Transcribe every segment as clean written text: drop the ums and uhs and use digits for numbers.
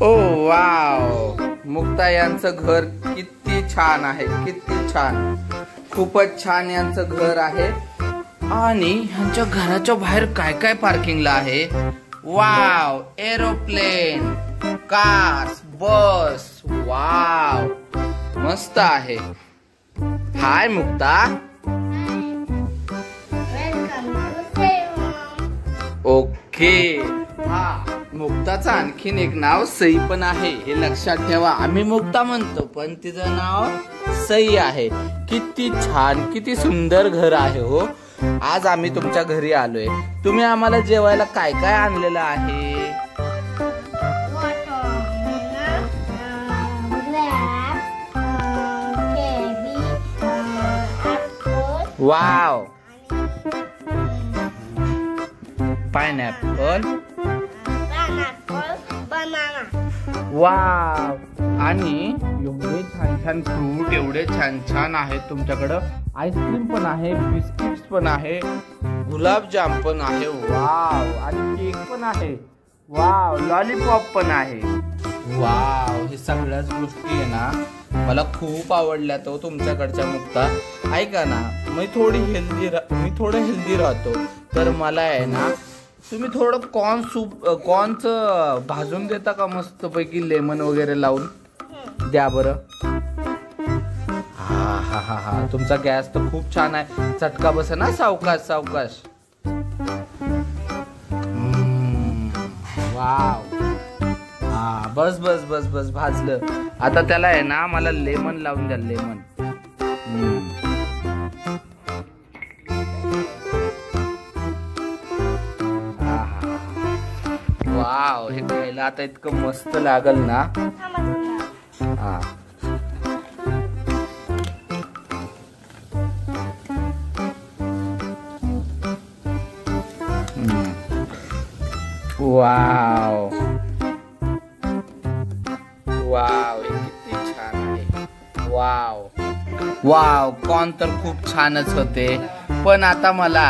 ओ wow, Mukta यांचं घर किती छान आहे, किती छान, खूपच छान यांचं घर आहे. आणि ह्यांच्या घराच्या बाहेर काय काय पार्किंगला आहे. वाव, एरोप्लेन, कार्स, बस, वाव, मस्त आहे. हाय मुक्ता. ओके. हा, मुक्ताचं आणखीन एक नाव सई पण आहे, हे लक्षात ठेवा. आम्ही मुक्ता म्हणतो पण तिचं नाव सई आहे. किती छान, किती सुंदर घर आहे हो. आज आम्ही तुमच्या घरी आलोय. तुम्ही आम्हाला जेवायला काय काय आणलेलं आहे. वाव, पायनॅपल, वाव, आणि एवढे छान छान फ्रूट, एवढे छान छान आहेत तुमच्याकडं. आईस्क्रीम पण आहे, बिस्किट्स पण आहे, गुलाबजाम पण आहे, वाव, आणि केक पण आहे, वाव, लॉलीपॉप पण आहे. वाव, हे सगळ्याच गोष्टी आहे ना मला खूप आवडल्या तो तुमच्याकडच्या. मुक्ता ऐका ना, मी थोडं हेल्दी राहतो, तर मला आहे ना तुम्ही थोडं कॉर्नचं भाजून देता का, मस्त पैकी लेमन वगैरे लावून द्या बरं. हा हा हा हा, तुमचा गॅस तर खूप छान आहे. चटका बस ना, सावकाश सावकाश. वाव, हा, बस बस बस बस, भाजलं. आता त्याला आहे ना मला लेमन लावून द्या, लेमन. वाव, हे खायला आता इतकं मस्त लागल ना. हा, वाव वाव, हे किती छान आहे. वाव वाव, कॉर्न तर खूप छानच होते. पण आता मला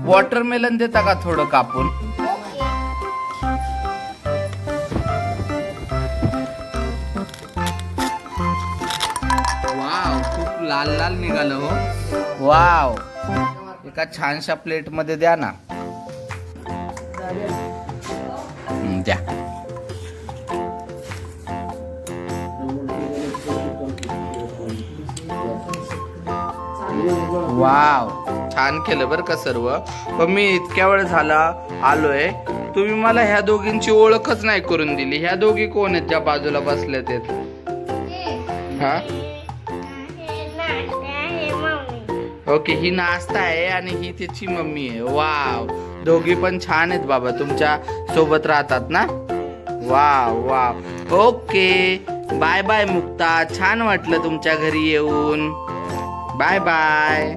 वॉटरमेलन देता का थोडं कापून. वाव, खूप लाल लाल निघालं हो. वाव, एका छानशा प्लेट मध्ये द्या ना. द्या. वाव, छान केलं बरं का सर्व. पण मी इतक्या वेळ झाला आलोय, तुम्ही मला ह्या दोघींची ओळखच नाही करून दिली. ह्या दोघी कोण आहेत ज्या बाजूला बसल्या ते. हा, ओके, ही नाश्ता आहे आणि ही त्याची मम्मी आहे. वाव, दोघी पण छान आहेत बाबा, तुमच्या सोबत राहतात ना. Wow wow, okay, bye bye Mukta, छान वाटलं तुमच्या घरी येऊन. Bye bye.